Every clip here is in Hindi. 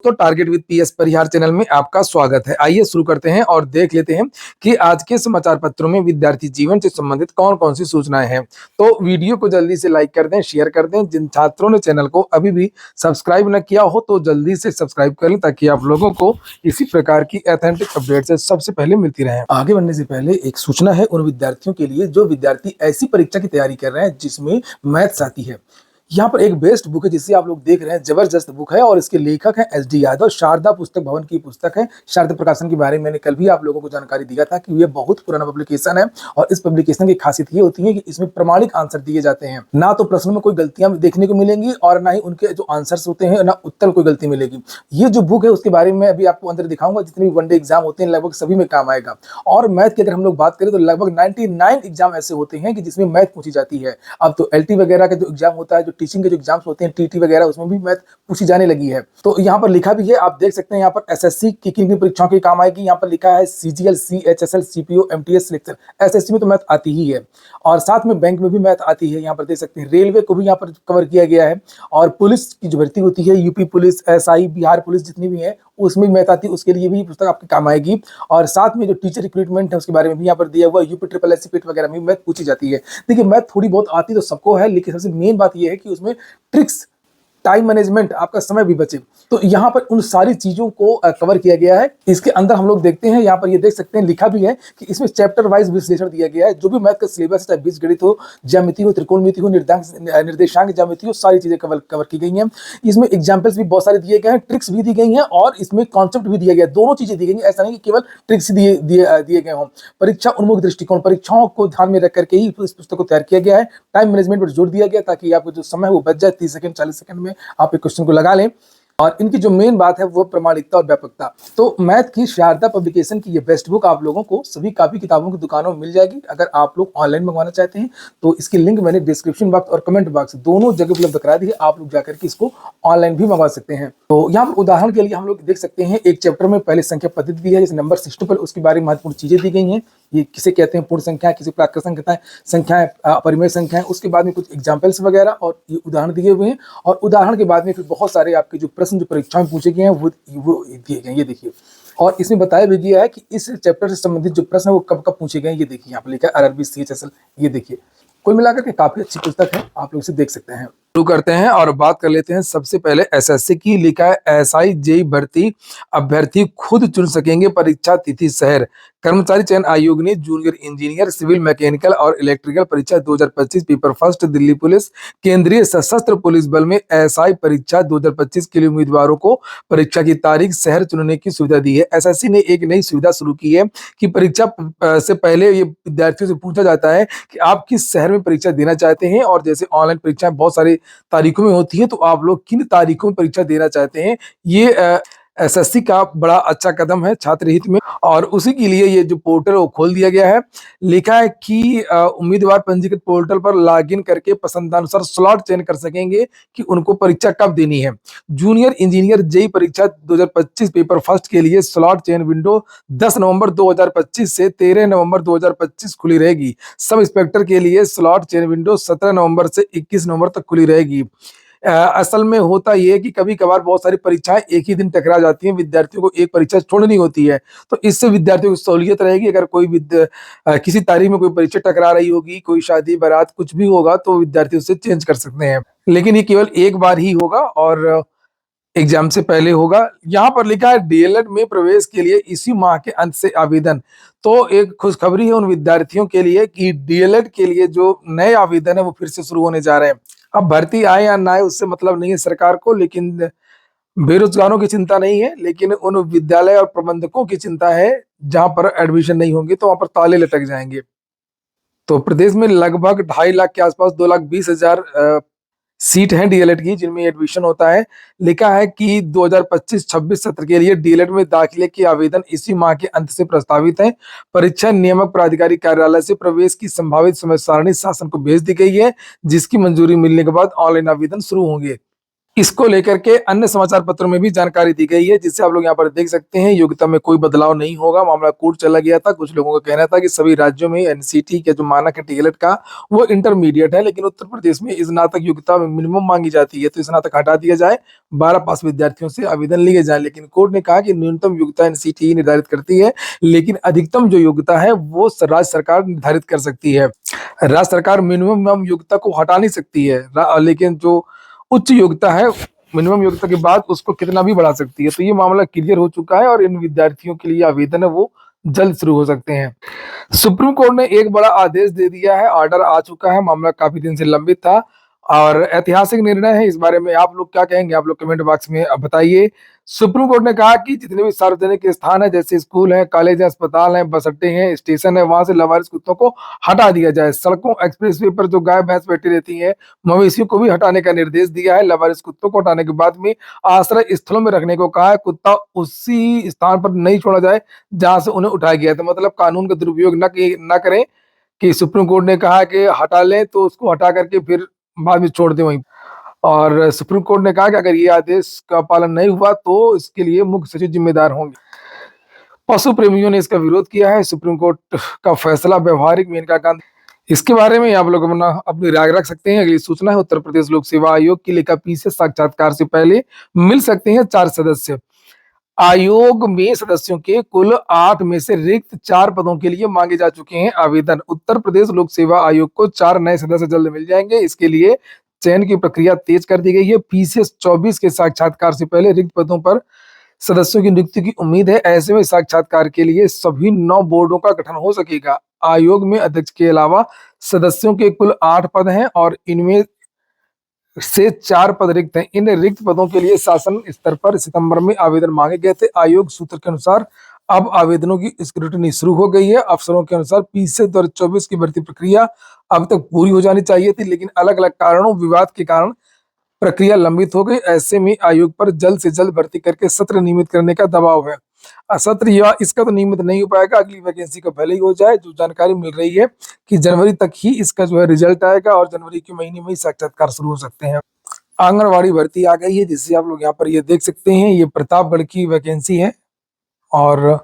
दोस्तों, target with PS Parihar channel में आपका स्वागत है। आइए शुरू करते हैं और देख लेते हैं कि आज के समाचार पत्रों में विद्यार्थी जीवन से संबंधित कौन कौन सी सूचनाएं हैं। तो वीडियो को जल्दी से लाइक कर दें, शेयर कर दें। जिन छात्रों ने चैनल को अभी भी सब्सक्राइब न किया हो तो जल्दी से सब्सक्राइब कर लें, ताकि आप लोगों को इसी प्रकार की ऑथेंटिक अपडेट से सबसे पहले मिलती रहे। आगे बढ़ने से पहले एक सूचना है उन विद्यार्थियों के लिए जो विद्यार्थी ऐसी परीक्षा की तैयारी कर रहे हैं जिसमें मैथ्स आती है। यहाँ पर एक बेस्ट बुक है जिसे आप लोग देख रहे हैं, जबरदस्त बुक है और इसके लेखक हैं एस.डी. यादव। शारदा पुस्तक भवन की पुस्तक है। शारदा प्रकाशन के बारे में मैंने कल भी आप लोगों को जानकारी दिया था कि ये बहुत पुराना पब्लिकेशन है और इस पब्लिकेशन की खासियत ये होती है कि इसमें प्रमाणिक आंसर दिए जाते हैं। ना तो प्रश्न में कोई गलतियां देखने को मिलेंगी और ना ही उनके जो आंसर्स होते हैं ना उत्तर में कोई गलती मिलेगी। ये जो बुक है उसके बारे में अभी आपको अंदर दिखाऊंगा। जितने भी वनडे एग्जाम होते हैं लगभग सभी में काम आएगा। और मैथ की अगर हम लोग बात करें तो लगभग 99 एग्जाम ऐसे होते हैं कि जिसमें मैथ पूछी जाती है। अब तो एलटी वगैरह का जो एग्जाम होता है, जो टीचिंग के जो एग्जाम्स होते हैं टीटी वगैरह, उसमें भी मैथ पूछी जाने लगी है। तो यहाँ पर लिखा भी है, आप देख सकते हैं। यहाँ पर एसएससी की किन परीक्षाओं के काम आएगी। यहाँ पर लिखा है CGL, CHSL, CPO, MTS selection. SSC में तो मैथ आती ही है और साथ में बैंक में भी मैथ आती है। यहाँ पर देख सकते हैं रेलवे को भी यहाँ पर कवर किया गया है और पुलिस की जो भर्ती होती है, UP police, SI, Bihar police, जितनी भी है उसमें भी मैथ आती है। उसके लिए भी पुस्तक आपके काम आएगी। और साथ में जो टीचर रिक्रूटमेंट है उसके बारे में भी यहाँ पर दिया हुआ। यूपी ट्रिपल एससी पीट वगैरह में मैथ पूछी जाती है। देखिए, मैथ थोड़ी बहुत आती तो सबको है, लेकिन सबसे मेन बात यह है कि उसमें ट्रिक्स, टाइम मैनेजमेंट, आपका समय भी बचे। तो यहाँ पर उन सारी चीजों को कवर किया गया है। इसके अंदर हम लोग देखते हैं, यहाँ पर ये देख सकते हैं, लिखा भी है कि इसमें चैप्टर वाइज विश्लेषण दिया गया है। जो भी मैथ का सिलेबस है, चाहे बीजगणित हो, ज्यामिति हो, त्रिकोणमिति हो, निर्देशांक ज्यामिति हो, सारी चीजें कवर की गई हैं। इसमें एग्जाम्पल्स भी बहुत सारे दिए गए हैं, ट्रिक्स भी दी गई हैं और इसमें कॉन्सेप्ट भी दिया गया है। दोनों चीजें दी गई हैं, ऐसा नहीं कि केवल ट्रिक्स दिए गए हों। परीक्षा उन्मुख दृष्टिकोण, परीक्षाओं को ध्यान में रख करके ही इस पुस्तक को तैयार किया गया है। टाइम मैनेजमेंट पर जोर दिया गया ताकि आपको जो समय वो बच जाए, 30 सेकंड 40 सेकंड में आप एक क्वेश्चन को लगा लें। और इनकी जो मेन बात है वो प्रमाणिकता और व्यापकता। तो मैथ की शारदा पब्लिकेशन की ये बेस्ट बुक आप लोगों को सभी कापी किताबों की दुकानों में मिल जाएगी। अगर आप लोग ऑनलाइन मंगवाना चाहते हैं तो इसकी लिंक मैंने डिस्क्रिप्शन बॉक्स और कमेंट बॉक्स दोनों जगह उपलब्ध करा दी है। आप लोग जाकर के इसको ऑनलाइन भी मंगवा सकते हैं। तो यहाँ पर उदाहरण के लिए हम लोग देख सकते हैं, एक चैप्टर में पहले संख्या पद्धति दी है, जैसे नंबर सिस्टम पर, उसके बारे में महत्वपूर्ण चीजें दी गई हैं। ये किसे कहते हैं पूर्ण संख्या, किसी प्राकृत संख्याएं, अपरिमेय संख्याएं। उसके बाद में कुछ एग्जाम्पल्स वगैरह और ये उदाहरण दिए हुए हैं। और उदाहरण के बाद में फिर बहुत सारे आपके जो प्रश्न जो परीक्षा में पूछे गए हैं वो दिए गए हैं। ये देखिए, और इसमें बताया भी गया है कि इस चैप्टर से संबंधित जो प्रश्न है वो कब कब पूछे गए हैं। ये देखिए, यहाँ पर लिखा है आरआरबी, सीएचएसएल। ये देखिए, कुल मिलाकर के काफी अच्छी पुस्तक है, आप लोग इसे देख सकते हैं। शुरू करते हैं और बात कर लेते हैं सबसे पहले एसएससी की। लिखा है एसआई जेई भर्ती अभ्यर्थी खुद चुन सकेंगे परीक्षा तिथि, शहर। कर्मचारी चयन आयोग ने जूनियर इंजीनियर, सिविल, मैकेनिकल और इलेक्ट्रिकल परीक्षा 2025 पेपर फर्स्ट, दिल्ली पुलिस, केंद्रीय सशस्त्र पुलिस बल में एसआई परीक्षा 2025 के लिए उम्मीदवारों को परीक्षा की तारीख, शहर चुनने की सुविधा दी है। एसएससी ने एक नई सुविधा शुरू की है कि परीक्षा से पहले ये विद्यार्थियों से पूछा जाता है कि आप किस शहर में परीक्षा देना चाहते हैं। और जैसे ऑनलाइन परीक्षाएं बहुत सारी तारीखों में होती है, तो आप लोग किन तारीखों में परीक्षा देना चाहते हैं। ये एसएससी का बड़ा अच्छा कदम है छात्र हित में, और उसी के लिए ये जो पोर्टल वो खोल दिया गया है। लिखा है कि उम्मीदवार पंजीकृत पोर्टल पर लॉगिन करके पसंदानुसार स्लॉट चयन कर सकेंगे कि उनको परीक्षा कब देनी है। जूनियर इंजीनियर जेई परीक्षा 2025 पेपर फर्स्ट के लिए स्लॉट चयन विंडो 10 नवंबर 2025 से 13 नवंबर 2025 खुली रहेगी। सब इंस्पेक्टर के लिए स्लॉट चयन विंडो 17 नवंबर से 21 नवंबर तक खुली रहेगी। असल में होता यह है कि कभी कभार बहुत सारी परीक्षाएं एक ही दिन टकरा जाती हैं, विद्यार्थियों को एक परीक्षा छोड़नी होती है। तो इससे विद्यार्थियों को सहूलियत रहेगी। अगर कोई किसी तारीख में कोई परीक्षा टकरा रही होगी, कोई शादी बारात कुछ भी होगा, तो विद्यार्थी उससे चेंज कर सकते हैं। लेकिन ये केवल एक बार ही होगा और एग्जाम से पहले होगा। यहाँ पर लिखा है डीएलएड में प्रवेश के लिए इसी माह के अंत से आवेदन। तो एक खुशखबरी है उन विद्यार्थियों के लिए कि डीएलएड के लिए जो नए आवेदन है वो फिर से शुरू होने जा रहे हैं। अब भर्ती आए या ना आए उससे मतलब नहीं है सरकार को, लेकिन बेरोजगारों की चिंता नहीं है, लेकिन उन विद्यालय और प्रबंधकों की चिंता है जहां पर एडमिशन नहीं होंगे तो वहां पर ताले लटक जाएंगे। तो प्रदेश में लगभग 2.5 लाख के आसपास 2,20,000 सीट हैं डीएलएड की जिनमें एडमिशन होता है। लिखा है कि 2025-26 सत्र के लिए डीएलएड में दाखिले के आवेदन इसी माह के अंत से प्रस्तावित है। परीक्षा नियामक प्राधिकारी कार्यालय से प्रवेश की संभावित समय सारणी शासन को भेज दी गई है, जिसकी मंजूरी मिलने के बाद ऑनलाइन आवेदन शुरू होंगे। इसको लेकर के अन्य समाचार पत्रों में भी जानकारी दी गई है, जिससे आप लोग यहाँ पर देख सकते हैं योग्यता में कोई बदलाव नहीं होगा। मामला कोर्ट चला गया था। कुछ लोगों का कहना था कि सभी राज्यों में एनसीटी के जो मानक है डीएलएड का वो इंटरमीडिएट है, लेकिन उत्तर प्रदेश में स्नातक योग्यता मिनिमम मांगी जाती है, तो स्नातक हटा दिया जाए, 12 पास विद्यार्थियों से आवेदन लिए जाए। लेकिन कोर्ट ने कहा कि न्यूनतम योग्यता एनसीटी निर्धारित करती है, लेकिन अधिकतम जो योग्यता है वो राज्य सरकार निर्धारित कर सकती है। राज्य सरकार मिनिमम योग्यता को हटा नहीं सकती है, लेकिन जो उच्च योग्यता है मिनिमम योग्यता के बाद उसको कितना भी बढ़ा सकती है। तो ये मामला क्लियर हो चुका है और इन विद्यार्थियों के लिए आवेदन है वो जल्द शुरू हो सकते हैं। सुप्रीम कोर्ट ने एक बड़ा आदेश दे दिया है, ऑर्डर आ चुका है। मामला काफी दिन से लंबित था और ऐतिहासिक निर्णय है। इस बारे में आप लोग क्या कहेंगे, आप लोग कमेंट बॉक्स में बताइए। सुप्रीम कोर्ट ने कहा कि जितने भी सार्वजनिक स्थान है, जैसे स्कूल है, कॉलेज है, अस्पताल है, बस अड्डे हैं, स्टेशन है, वहां से लावारिस कुत्तों को हटा दिया जाए। सड़कों, एक्सप्रेसवे पर जो गाय भैंस बैठी रहती है, मवेशियों को भी हटाने का निर्देश दिया है। लावारिस कुत्तों को हटाने के बाद में आश्रय स्थलों में रखने को कहा है। कुत्ता उसी स्थान पर नहीं छोड़ा जाए जहां से उन्हें उठाया गया था। मतलब कानून का दुरुपयोग न करें कि सुप्रीम कोर्ट ने कहा कि हटा लें तो उसको हटा करके फिर बाद में छोड़ दें वहीं। और सुप्रीम कोर्ट ने कहा कि अगर ये आदेश का पालन नहीं हुआ तो इसके लिए मुख्य सचिव जिम्मेदार होंगे। पशु प्रेमियों ने इसका विरोध किया है। सुप्रीम कोर्ट का फैसला व्यवहारिक मेनका गांधी। इसके बारे में आप लोग अपनी राय रख सकते हैं। अगली सूचना है, उत्तर प्रदेश लोक सेवा आयोग की लेखापी से साक्षात्कार से पहले मिल सकते हैं 4 सदस्य। आयोग में सदस्यों के कुल 8 में से रिक्त 4 पदों के लिए मांगे जा चुके हैं आवेदन। उत्तर प्रदेश लोक सेवा आयोग को 4 नए सदस्य जल्द मिल जाएंगे। इसके लिए चयन की प्रक्रिया तेज कर दी गई है। पीसीएस 24 के साक्षात्कार से पहले रिक्त पदों पर सदस्यों की नियुक्ति की उम्मीद है। ऐसे में साक्षात्कार के लिए सभी 9 बोर्डों का गठन हो सकेगा। आयोग में अध्यक्ष के अलावा सदस्यों के कुल 8 पद हैं और इनमें से 4 पद रिक्त हैं। इन रिक्त पदों के लिए शासन स्तर पर सितंबर में आवेदन मांगे गए थे। आयोग सूत्र के अनुसार अब आवेदनों की स्क्रूटनी शुरू हो गई है। अफसरों के अनुसार पीसीएस 2024 की भर्ती प्रक्रिया अब तक पूरी हो जानी चाहिए थी, लेकिन अलग अलग कारणों, विवाद के कारण प्रक्रिया लंबित हो गई। ऐसे में आयोग पर जल्द से जल्द भर्ती करके सत्र नियमित करने का दबाव है। सत्र या इसका तो नियमित नहीं हो पाएगा, अगली वैकेंसी का भले ही हो जाए। जो जानकारी मिल रही है कि जनवरी तक ही इसका जो है रिजल्ट आएगा और जनवरी के महीने में ही साक्षात्कार शुरू हो सकते हैं। आंगनवाड़ी भर्ती आ गई है, जिससे आप लोग यहाँ पर ये देख सकते हैं। ये प्रतापगढ़ की वैकेंसी है और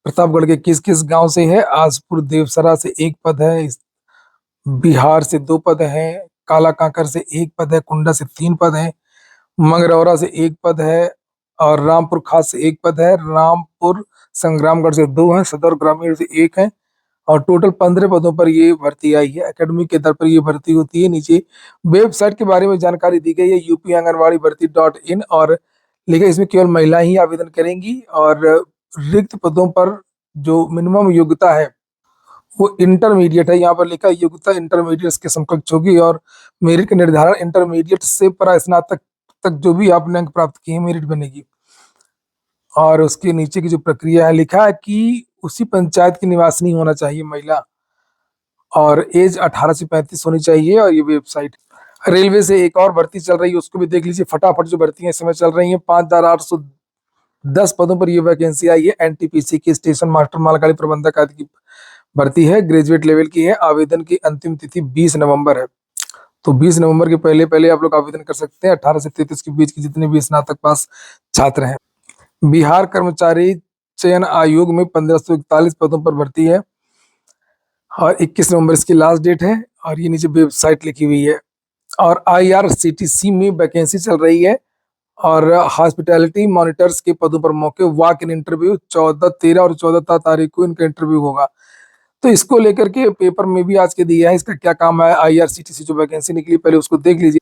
प्रतापगढ़ के किस किस गांव से है। आजपुर देवसरा से 1 पद है, बिहार से 2 पद है, काला कांकर से 1 पद है, कुंडा से 3 पद है, मंगरौरा से 1 पद है और रामपुर खास से 1 पद है। रामपुर संग्रामगढ़ से 2 है, सदर ग्रामीण से 1 है और टोटल 15 पदों पर ये भर्ती आई है। एकेडमी के दर पर ये भर्ती होती है। नीचे वेबसाइट के बारे में जानकारी दी गई है, यूपी आंगनबाड़ी भर्ती .in, और लिखा इसमें केवल महिला ही आवेदन करेंगी और रिक्त पदों पर जो मिनिमम योग्यता है वो इंटरमीडिएट है। यहाँ पर लिखा योग्यता इंटरमीडिएट के समकक्ष होगी और मेरिट का निर्धारण इंटरमीडिएट से स्नातक तक जो भी आपने अंक प्राप्त किए मेरिट बनेगी। और उसके नीचे की जो प्रक्रिया है, लिखा है कि उसी पंचायत की निवासिनी होना चाहिए महिला और एज 18 से 35 होनी चाहिए। और ये वेबसाइट रेलवे से एक और भर्ती चल रही है, उसको भी देख लीजिए फटाफट। जो भर्तियां इस समय चल रही हैं, 5810 पदों पर ये वैकेंसी आई है। एनटीपीसी की स्टेशन मास्टर, मालगाड़ी प्रबंधक आदि की भर्ती है, ग्रेजुएट लेवल की है। आवेदन की अंतिम तिथि 20 नवंबर है, तो 20 नवंबर के पहले पहले आप लोग आवेदन कर सकते हैं। 18 से 33 के बीच के जितने भी स्नातक पास छात्र हैं। बिहार कर्मचारी चयन आयोग में 1541 पदों पर भर्ती है और 21 नवंबर इसकी लास्ट डेट है और ये नीचे वेबसाइट लिखी हुई है। और आईआरसीटीसी में वैकेंसी चल रही है और हॉस्पिटैलिटी मॉनिटर्स के पदों पर मौके वॉक इन इंटरव्यू 14, 13 और 14 तारीख को इनका इंटरव्यू होगा। तो इसको लेकर के पेपर में भी आज के दिया है, इसका क्या काम है। आईआरसीटीसी जो वैकेंसी निकली पहले उसको देख लीजिए।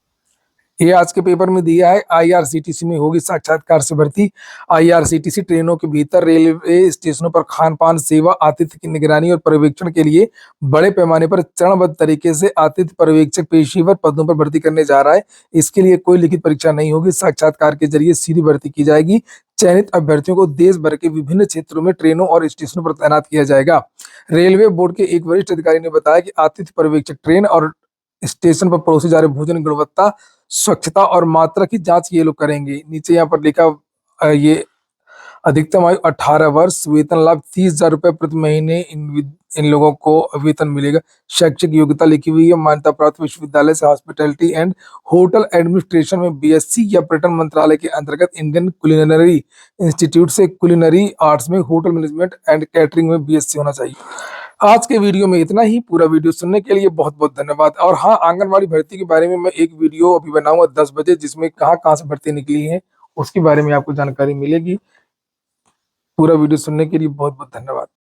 ये आज के पेपर में दिया है, आईआरसीटीसी में होगी साक्षात्कार से भर्ती। आईआरसीटीसी ट्रेनों के भीतर रेलवे स्टेशनों पर खान पान सेवा, आतिथ्य की निगरानी और पर्यवेक्षण के लिए बड़े पैमाने पर चरणबद्ध तरीके से आतिथ्य पर्यवेक्षक पेशेवर पदों पर भर्ती करने जा रहा है। इसके लिए कोई लिखित परीक्षा नहीं होगी, साक्षात्कार के जरिए सीधी भर्ती की जाएगी। चयनित अभ्यर्थियों को देश भर के विभिन्न क्षेत्रों में ट्रेनों और स्टेशनों पर तैनात किया जाएगा। रेलवे बोर्ड के एक वरिष्ठ अधिकारी ने बताया कि आतिथ्य पर्यवेक्षक ट्रेन और स्टेशन पर परोसे जा रहे भोजन गुणवत्ता, स्वच्छता और मात्रा की जांच ये लोग करेंगे। नीचे यहाँ पर लिखा ये अधिकतम आयु 18 वर्ष, वेतन लाभ 30,000 रुपए प्रति महीने इन लोगों को वेतन मिलेगा। शैक्षिक योग्यता लिखी हुई है, मान्यता प्राप्त विश्वविद्यालय से हॉस्पिटैलिटी एंड होटल एडमिनिस्ट्रेशन में बीएससी या पर्यटन मंत्रालय के अंतर्गत इंडियन कुलिनरी इंस्टीट्यूट से कुलिनरी आर्ट्स में होटल मैनेजमेंट एंड कैटरिंग में बीएससी होना चाहिए। आज के वीडियो में इतना ही। पूरा वीडियो सुनने के लिए बहुत बहुत धन्यवाद। और हाँ, आंगनबाड़ी भर्ती के बारे में मैं एक वीडियो अभी बनाऊंगा 10 बजे, जिसमें कहाँ कहाँ से भर्ती निकली है उसके बारे में आपको जानकारी मिलेगी। पूरा वीडियो सुनने के लिए बहुत बहुत धन्यवाद।